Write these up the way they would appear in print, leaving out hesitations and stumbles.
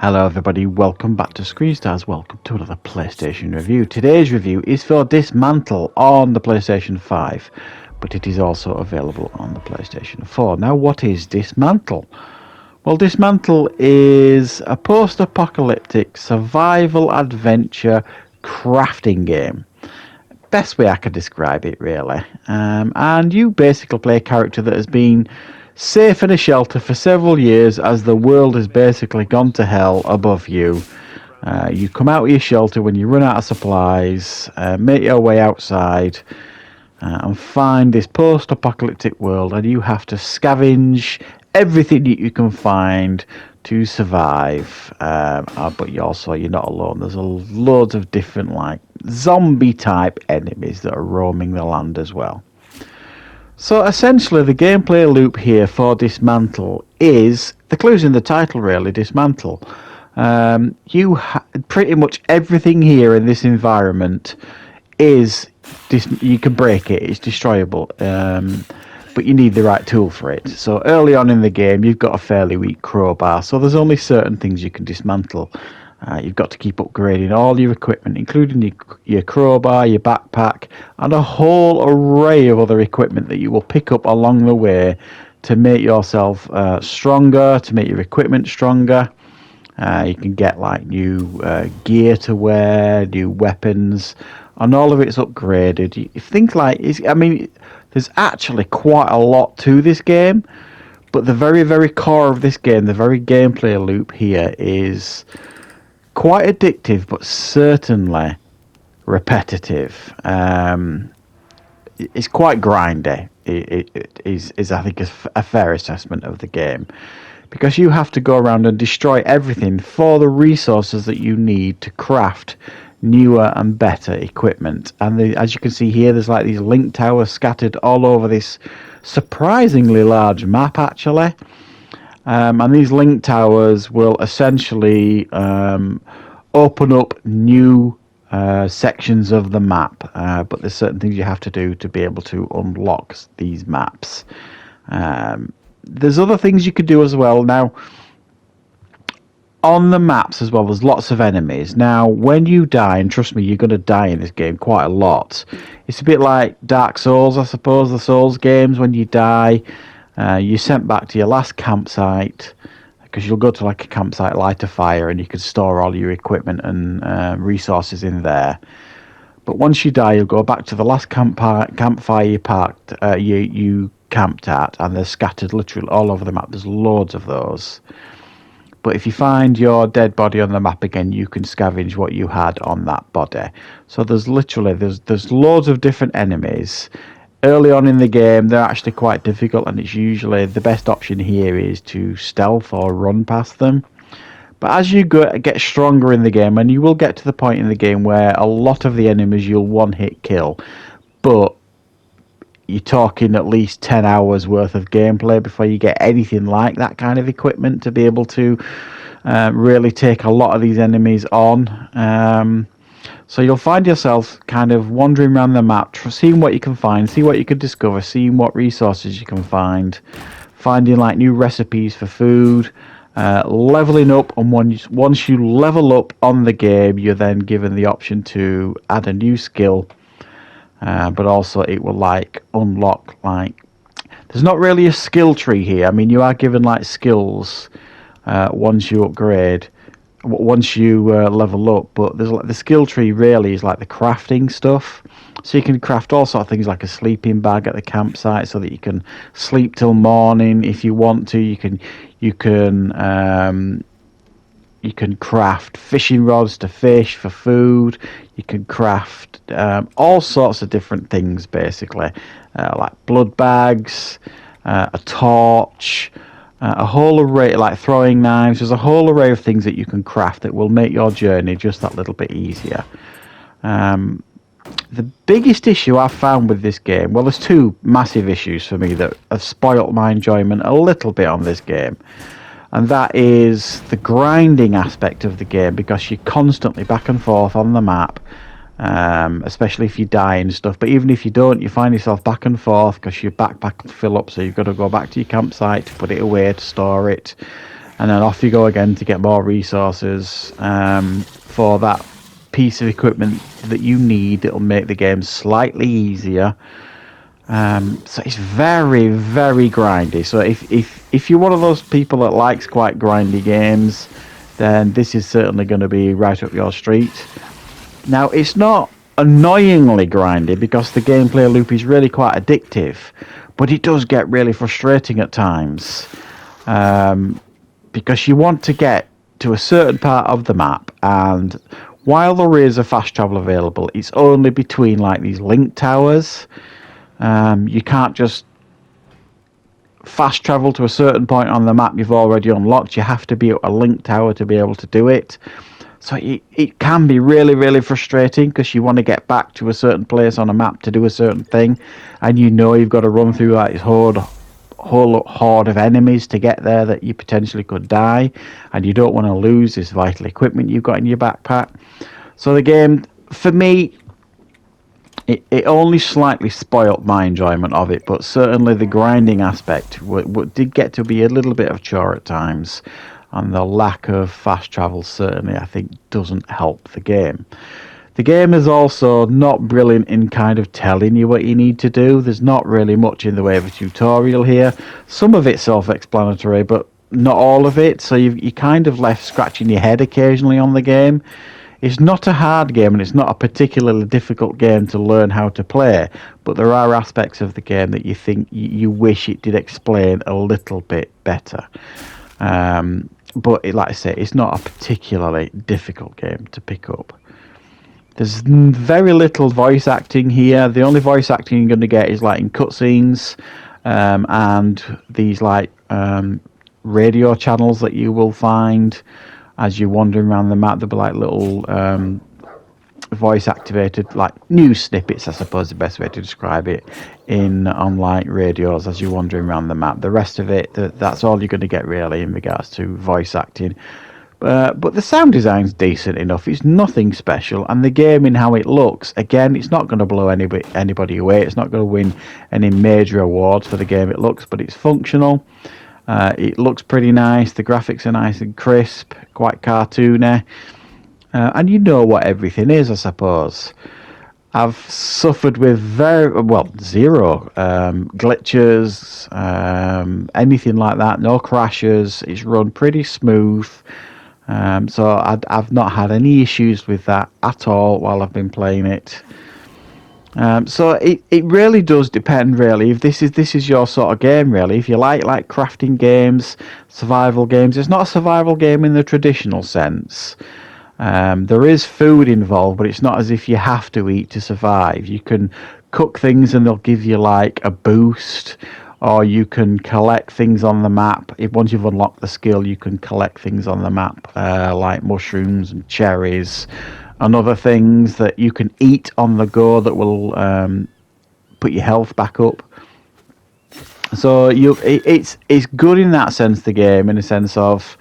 Hello everybody, welcome back to Screenstars, welcome to another PlayStation review. Today's review is for Dismantle on the PlayStation 5, but it is also available on the PlayStation 4. Now what is Dismantle? Well, Dismantle is a post-apocalyptic survival adventure crafting game. Best way I could describe it really. And you basically play a character that has been safe in a shelter for several years as the world has basically gone to hell above you. You come out of your shelter when you run out of supplies, make your way outside and find this post-apocalyptic world, and you have to scavenge everything that you can find to survive. But you're not alone. There's loads of different like zombie type enemies that are roaming the land as well. So essentially the gameplay loop here for Dismantle is, the clue's in the title really, Dismantle. Pretty much everything here in this environment is, you can break it, it's destroyable, but you need the right tool for it. So early on in the game you've got a fairly weak crowbar, so there's only certain things you can dismantle. You've got to keep upgrading all your equipment, including your crowbar, your backpack, and a whole array of other equipment that you will pick up along the way to make yourself stronger, to make your equipment stronger. You can get like new gear to wear, new weapons, and all of it's upgraded. There's actually quite a lot to this game, but the very, very core of this game, the very gameplay loop here is quite addictive, but certainly repetitive. It's quite grindy. It is I think a fair assessment of the game, because you have to go around and destroy everything for the resources that you need to craft newer and better equipment. And as you can see here, there's like these link towers scattered all over this surprisingly large map actually. And these link towers will essentially open up new sections of the map, but there's certain things you have to do to be able to unlock these maps. There's other things you could do as well. Now, on the maps as well, there's lots of enemies. Now, when you die, and trust me, you're going to die in this game quite a lot. It's a bit like Dark Souls, I suppose, the Souls games. When you die, you're sent back to your last campsite, because you'll go to like a campsite, light a fire, and you can store all your equipment and resources in there. But once you die, you'll go back to the last campfire you camped at, and they're scattered literally all over the map. There's loads of those. But if you find your dead body on the map again, you can scavenge what you had on that body. So there's loads of different enemies. Early on in the game, they're actually quite difficult, and it's usually the best option here is to stealth or run past them. But as you get stronger in the game, and you will get to the point in the game where a lot of the enemies you'll one-hit kill, but you're talking at least 10 hours worth of gameplay before you get anything like that kind of equipment to be able to really take a lot of these enemies on. So you'll find yourself kind of wandering around the map, seeing what you can find, see what you can discover, seeing what resources you can find, finding like new recipes for food, leveling up. And once you level up on the game, you're then given the option to add a new skill. But also it will like unlock, like, there's not really a skill tree here. I mean, you are given like skills once you upgrade, once you level up, but there's like the skill tree really is like the crafting stuff. So you can craft all sorts of things like a sleeping bag at the campsite so that you can sleep till morning if you want to. You can craft fishing rods to fish for food. You can craft all sorts of different things, basically, like blood bags, a torch, a whole array, like throwing knives. There's a whole array of things that you can craft that will make your journey just that little bit easier. The biggest issue I've found with this game, well, there's two massive issues for me that have spoilt my enjoyment a little bit on this game. And that is the grinding aspect of the game, because you're constantly back and forth on the map, especially if you die and stuff. But even if you don't, you find yourself back and forth because your backpack will fill up, so you've got to go back to your campsite to put it away, to store it. and then off you go again to get more resources for that piece of equipment that you need. It'll make the game slightly easier. So it's very, very grindy. So if you're one of those people that likes quite grindy games, then this is certainly going to be right up your street. Now, it's not annoyingly grindy because the gameplay loop is really quite addictive, but it does get really frustrating at times, because you want to get to a certain part of the map, and while there is a fast travel available, it's only between like these link towers. You can't just fast travel to a certain point on the map you've already unlocked. You have to be at a link tower to be able to do it. So it can be really, really frustrating because you want to get back to a certain place on a map to do a certain thing, and you know you've got to run through like this whole horde of enemies to get there that you potentially could die, and you don't want to lose this vital equipment you've got in your backpack. So the game, for me, it only slightly spoilt my enjoyment of it, but certainly the grinding aspect did get to be a little bit of a chore at times, and the lack of fast travel certainly, I think, doesn't help the game. The game is also not brilliant in kind of telling you what you need to do. There's not really much in the way of a tutorial here. Some of it's self-explanatory, but not all of it, so you're kind of left scratching your head occasionally on the game. It's not a hard game, and it's not a particularly difficult game to learn how to play, but there are aspects of the game that you think you wish it did explain a little bit better. But like I say, it's not a particularly difficult game to pick up. There's very little voice acting here. The only voice acting you're going to get is like in cutscenes, and these like radio channels that you will find as you're wandering around the map. There'll be like little voice activated like news snippets, I suppose the best way to describe it, on like radios as you're wandering around the map. The rest of it, that's all you're going to get really in regards to voice acting. But the sound design's decent enough. It's nothing special, and the game in how it looks, again, it's not going to blow anybody away. It's not going to win any major awards for the game it looks, but it's functional. It looks pretty nice. The graphics are nice and crisp, quite cartoony, and you know what everything is, I suppose. I've suffered with zero glitches, anything like that. No crashes. It's run pretty smooth. So I've not had any issues with that at all while I've been playing it. So it really does depend, really, if this is your sort of game, really. If you like crafting games, survival games. It's not a survival game in the traditional sense. There is food involved, but it's not as if you have to eat to survive. You can cook things and they'll give you like a boost, or you can collect things on the map. Once you've unlocked the skill, you can collect things on the map, like mushrooms and cherries and other things that you can eat on the go that will put your health back up. So it's good in that sense, the game, in a sense of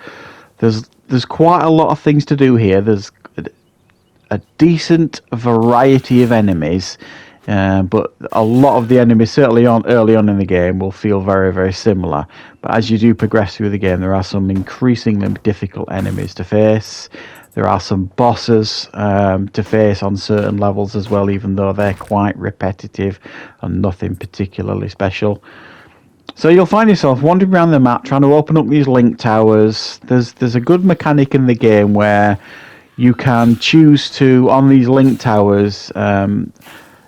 there's quite a lot of things to do here. There's a decent variety of enemies, but a lot of the enemies, certainly early on in the game, will feel very, very similar. But as you do progress through the game, there are some increasingly difficult enemies to face. There are some bosses to face on certain levels as well, even though they're quite repetitive and nothing particularly special. So you'll find yourself wandering around the map trying to open up these link towers. There's a good mechanic in the game where you can choose to, on these link towers,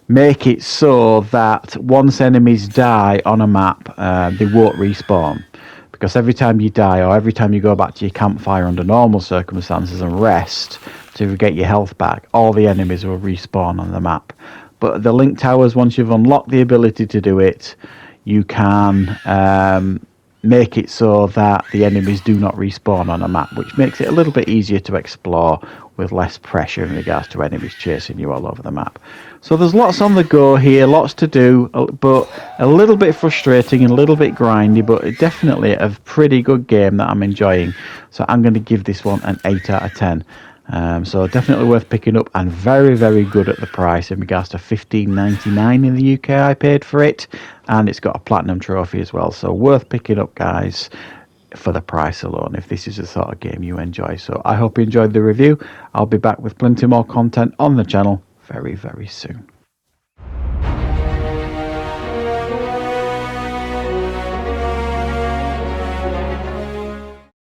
make it so that once enemies die on a map, they won't respawn. Because every time you die, or every time you go back to your campfire under normal circumstances and rest to get your health back, all the enemies will respawn on the map. But the link towers, once you've unlocked the ability to do it, you can make it so that the enemies do not respawn on a map, which makes it a little bit easier to explore with less pressure in regards to enemies chasing you all over the map. So there's lots on the go here, lots to do, but a little bit frustrating and a little bit grindy, but definitely a pretty good game that I'm enjoying. So I'm going to give this one an 8 out of 10. So definitely worth picking up, and very, very good at the price in regards to $15.99 in the UK I paid for it, and it's got a platinum trophy as well, so worth picking up, guys. for the price alone, if this is the sort of game you enjoy. So I hope you enjoyed the review. I'll be back with plenty more content on the channel very, very soon.